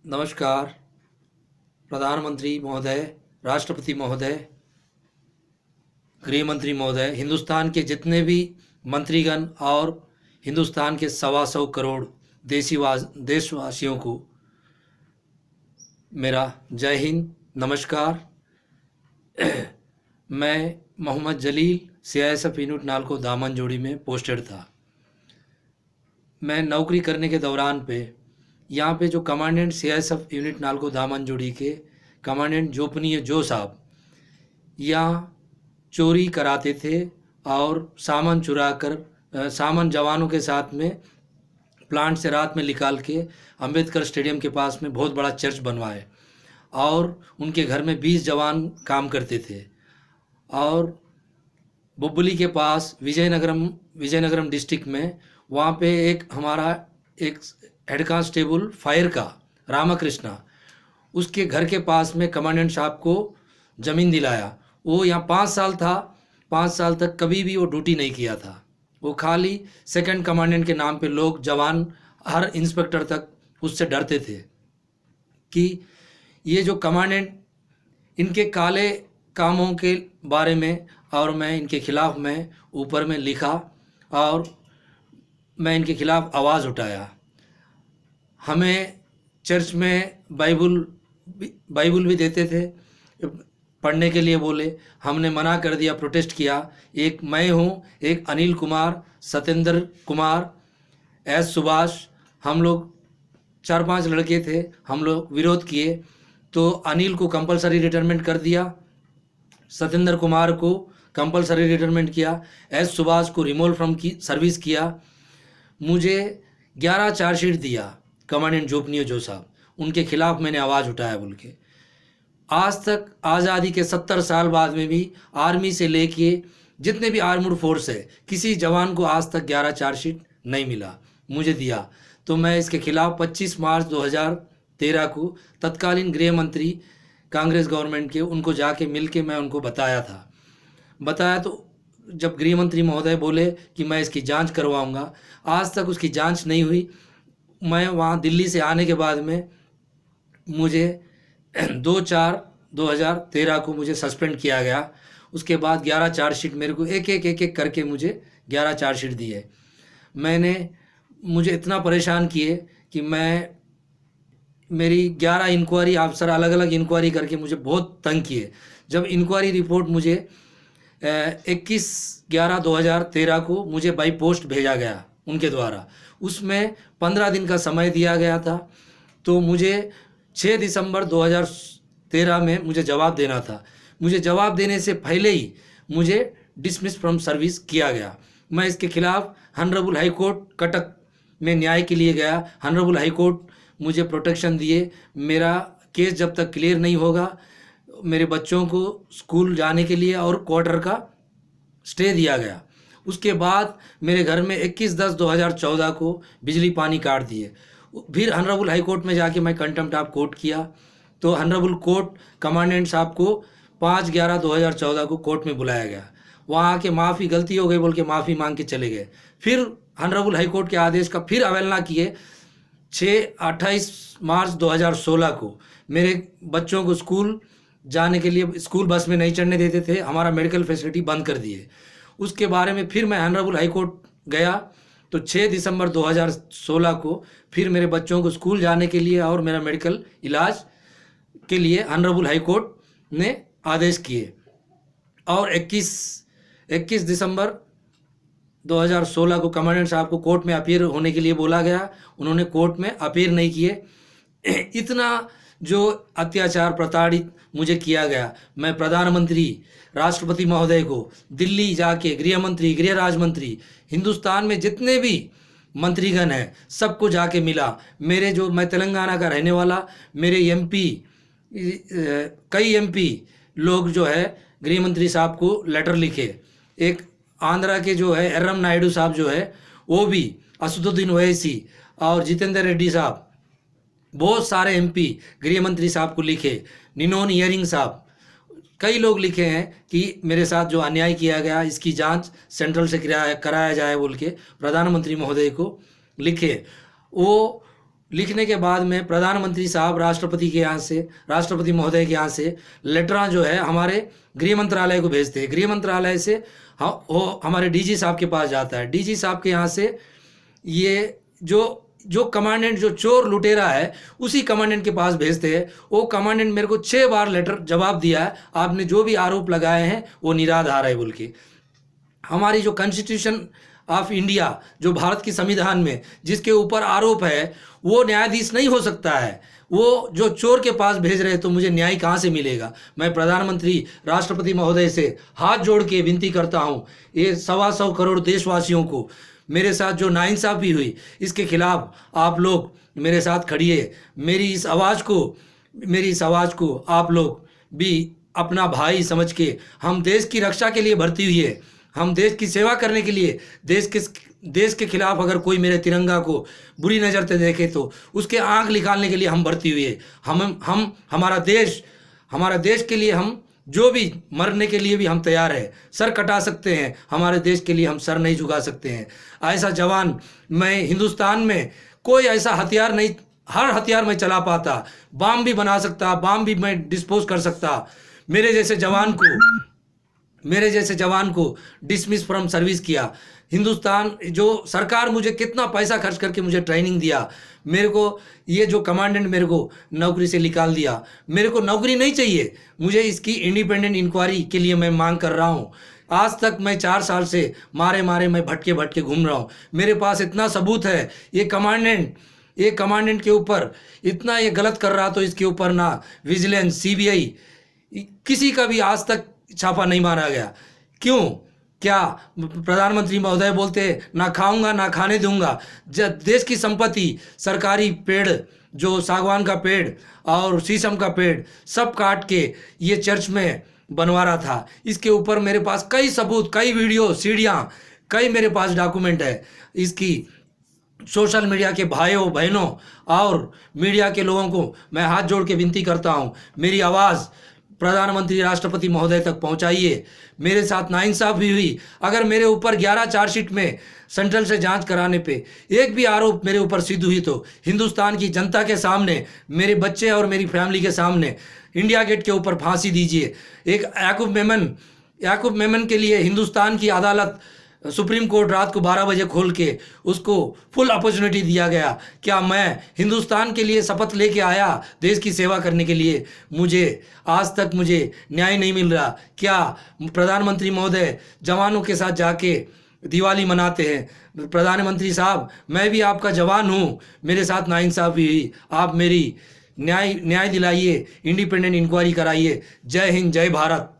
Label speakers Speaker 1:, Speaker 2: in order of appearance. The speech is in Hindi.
Speaker 1: नमस्कार। प्रधानमंत्री महोदय, राष्ट्रपति महोदय, गृह मंत्री महोदय, हिंदुस्तान के जितने भी मंत्रीगण और हिंदुस्तान के 125 करोड़ देशवासियों को मेरा जय हिंद, नमस्कार। मैं मोहम्मद जलील CISF यूनिट नालको दामनजोड़ी में पोस्टेड था। मैं नौकरी करने के दौरान पे यहाँ पे जो commandant CISF unit NALCO Damanjodi के कमांडेंट जोपनीय जो साहब यहाँ चोरी कराते थे और सामान चुरा कर सामान जवानों के साथ में प्लांट से रात में निकाल के अंबेडकर स्टेडियम के पास में बहुत बड़ा चर्च बनवाए और उनके घर में 20 जवान काम करते थे। और बुब्बली के पास विजयनगरम डिस्ट्रिक्ट में वहाँ पे एक हमारा एक हेड कांस्टेबल फायर का रामकृष्णा, उसके घर के पास में कमांडेंट साहब को ज़मीन दिलाया। वो यहाँ 5 साल था, 5 साल तक कभी भी वो ड्यूटी नहीं किया था। वो खाली सेकंड कमांडेंट के नाम पे लोग जवान हर इंस्पेक्टर तक उससे डरते थे कि ये जो कमांडेंट इनके काले कामों के बारे में, और मैं इनके खिलाफ़ मैं ऊपर में लिखा और मैं इनके खिलाफ़ आवाज़ उठाया। हमें चर्च में बाइबल भी देते थे पढ़ने के लिए, बोले, हमने मना कर दिया, प्रोटेस्ट किया। एक मैं हूँ, एक अनिल कुमार, सत्येंद्र कुमार, सुभाष, हम लोग 4-5 लड़के थे, हम लोग विरोध किए। तो अनिल को कंपलसरी रिटायरमेंट कर दिया, सत्येंद्र कुमार को कंपलसरी रिटायरमेंट किया, सुभाष को रिमूवल फ्रॉम की सर्विस किया। मुझे 11 चार्जशीट दिया कमांडेंट जोपनीय जो साहब, उनके खिलाफ़ मैंने आवाज़ उठाया बोल के। आज तक आज़ादी के 70 साल बाद में भी आर्मी से लेके जितने भी आर्म्ड फोर्स है, किसी जवान को आज तक 11 चार्जशीट नहीं मिला, मुझे दिया। तो मैं इसके खिलाफ़ 25 मार्च 2013 को तत्कालीन गृह मंत्री कांग्रेस गवर्नमेंट के उनको जाके मिल के मैं उनको बताया तो जब गृह मंत्री महोदय बोले कि मैं इसकी जांच करवाऊंगा, आज तक उसकी जांच नहीं हुई। मैं वहाँ दिल्ली से आने के बाद में मुझे 2/4/2013 को मुझे सस्पेंड किया गया। उसके बाद 11 चार्जशीट मेरे को एक एक करके मुझे 11 चार्जशीट दिए। मुझे इतना परेशान किए कि मेरी 11 इंक्वायरी अफसर अलग अलग इंक्वायरी करके मुझे बहुत तंग किए। जब इंक्वायरी रिपोर्ट मुझे 21/11/2013 को मुझे बाई पोस्ट भेजा गया उनके द्वारा, उसमें 15 दिन का समय दिया गया था। तो मुझे 6 दिसंबर 2013 में मुझे जवाब देना था। मुझे जवाब देने से पहले ही मुझे डिसमिस फ्रॉम सर्विस किया गया। मैं इसके खिलाफ़ हॉनरेबल हाई कोर्ट कटक में न्याय के लिए गया। हॉनरेबल हाई कोर्ट मुझे प्रोटेक्शन दिए। मेरा केस जब तक क्लियर नहीं होगा, मेरे बच्चों को स्कूल जाने के लिए और क्वार्टर का स्टे दिया गया। उसके बाद मेरे घर में 21/10/2014 को बिजली पानी काट दिए। फिर हॉनरेबल हाई कोर्ट में जाके मैं कंटेम्प्ट ऑफ कोर्ट किया। तो हॉनरेबल कोर्ट कमांडेंट साहब को 5/11/2014 को कोर्ट में बुलाया गया। वहाँ आके माफ़ी, गलती हो गई बोल के माफ़ी मांग के चले गए। फिर हॉनरेबल हाई कोर्ट के आदेश का फिर अवहेलना किए। 28 मार्च 2016 को मेरे बच्चों को स्कूल जाने के लिए स्कूल बस में नहीं चढ़ने देते थे, हमारा मेडिकल फैसिलिटी बंद कर दिए। उसके बारे में फिर मैं हॉनरेबल हाई कोर्ट गया। तो 6 दिसंबर 2016 को फिर मेरे बच्चों को स्कूल जाने के लिए और मेरा मेडिकल इलाज के लिए हॉनरेबल हाई कोर्ट ने आदेश किए। और 21 दिसंबर 2016 को कमांडेंट साहब को कोर्ट में अपीयर होने के लिए बोला गया। उन्होंने कोर्ट में अपीयर नहीं किए। इतना जो अत्याचार प्रताड़ित मुझे किया गया, मैं प्रधानमंत्री राष्ट्रपति महोदय को दिल्ली जाके गृह मंत्री, गृह राज्य मंत्री, हिंदुस्तान में जितने भी मंत्रीगण हैं सबको जाके मिला। मैं तेलंगाना का रहने वाला, मेरे MP, कई MP लोग जो है गृह मंत्री साहब को लेटर लिखे। एक आंध्रा के जो है एर्रम नायडू साहब जो है वो भी, असदुद्दीन ओवैसी और जितेंद्र रेड्डी साहब, बहुत सारे MP गृह मंत्री साहब को लिखे। निनोन इयरिंग साहब, कई लोग लिखे हैं कि मेरे साथ जो अन्याय किया गया इसकी जांच सेंट्रल से कराया जाए बोल के प्रधानमंत्री महोदय को लिखे। वो लिखने के बाद में प्रधानमंत्री साहब राष्ट्रपति महोदय के यहाँ से लेटरां जो है हमारे गृह मंत्रालय को भेजते हैं। गृह मंत्रालय से वो हमारे डीजी साहब के पास जाता है। डीजी साहब के यहाँ से ये जो कमांडेंट जो चोर लुटेरा है उसी कमांडेंट के पास भेजते हैं। वो कमांडेंट मेरे को 6 बार लेटर जवाब दिया है, आपने जो भी आरोप लगाए हैं वो निराधार है बोल के। हमारी जो कॉन्स्टिट्यूशन ऑफ इंडिया, जो भारत की संविधान में जिसके ऊपर आरोप है, वो न्यायाधीश नहीं हो सकता है। वो जो चोर के पास भेज रहे तो मुझे न्याय कहाँ से मिलेगा। मैं प्रधानमंत्री राष्ट्रपति महोदय से हाथ जोड़ के विनती करता हूँ, ये 125 करोड़ देशवासियों को मेरे साथ जो नाइंसाफ़ी हुई इसके खिलाफ आप लोग मेरे साथ खड़िए। मेरी इस आवाज़ को आप लोग भी अपना भाई समझ के, हम देश की रक्षा के लिए भर्ती हुई है, हम देश की सेवा करने के लिए, देश के खिलाफ अगर कोई मेरे तिरंगा को बुरी नज़र से देखे तो उसके आंख निकालने के लिए हम भर्ती हुए। हम हमारा देश के लिए हम जो भी मरने के लिए भी हम तैयार है, सर कटा सकते हैं, हमारे देश के लिए हम सर नहीं झुका सकते हैं। ऐसा जवान मैं हिंदुस्तान में कोई ऐसा हथियार नहीं, हर हथियार मैं चला पाता, बम भी बना सकता, बम भी मैं डिस्पोज कर सकता। मेरे जैसे जवान को डिसमिस फ्रॉम सर्विस किया। हिंदुस्तान जो सरकार मुझे कितना पैसा खर्च करके मुझे ट्रेनिंग दिया, मेरे को ये जो कमांडेंट मेरे को नौकरी से निकाल दिया। मेरे को नौकरी नहीं चाहिए, मुझे इसकी इंडिपेंडेंट इंक्वायरी के लिए मैं मांग कर रहा हूँ। आज तक मैं 4 साल से मारे मैं भटके घूम रहा हूँ। मेरे पास इतना सबूत है। ये कमांडेंट के ऊपर इतना ये गलत कर रहा, तो इसके ऊपर ना विजिलेंस, सीबीआई, किसी का भी आज तक छापा नहीं मारा गया। क्यों? क्या प्रधानमंत्री महोदय बोलते ना खाऊंगा ना खाने दूंगा। जब देश की संपत्ति, सरकारी पेड़, जो सागवान का पेड़ और शीशम का पेड़ सब काट के ये चर्च में बनवा रहा था। इसके ऊपर मेरे पास कई सबूत, कई वीडियो, सीडियाँ, कई मेरे पास डॉक्यूमेंट है। इसकी सोशल मीडिया के भाइयों बहनों और मीडिया के लोगों को मैं हाथ जोड़ के विनती करता हूँ, मेरी आवाज़ प्रधानमंत्री राष्ट्रपति महोदय तक पहुंचाइए। मेरे साथ नाइंसाफ़ी भी हुई। अगर मेरे ऊपर 11 चार्जशीट में सेंट्रल से जांच कराने पे एक भी आरोप मेरे ऊपर सिद्ध हुई तो हिंदुस्तान की जनता के सामने, मेरे बच्चे और मेरी फैमिली के सामने इंडिया गेट के ऊपर फांसी दीजिए। एक याकूब मेमन के लिए हिंदुस्तान की अदालत, सुप्रीम कोर्ट रात को 12 बजे खोल के उसको फुल अपॉर्चुनिटी दिया गया। क्या मैं हिंदुस्तान के लिए शपथ लेके आया देश की सेवा करने के लिए? आज तक मुझे न्याय नहीं मिल रहा। क्या प्रधानमंत्री महोदय जवानों के साथ जाके दिवाली मनाते हैं? प्रधानमंत्री साहब, मैं भी आपका जवान हूँ, मेरे साथ नाइंसाफ़ी हुई, आप मेरी न्याय दिलाइए, इंडिपेंडेंट इंक्वायरी कराइए। जय हिंद, जय भारत।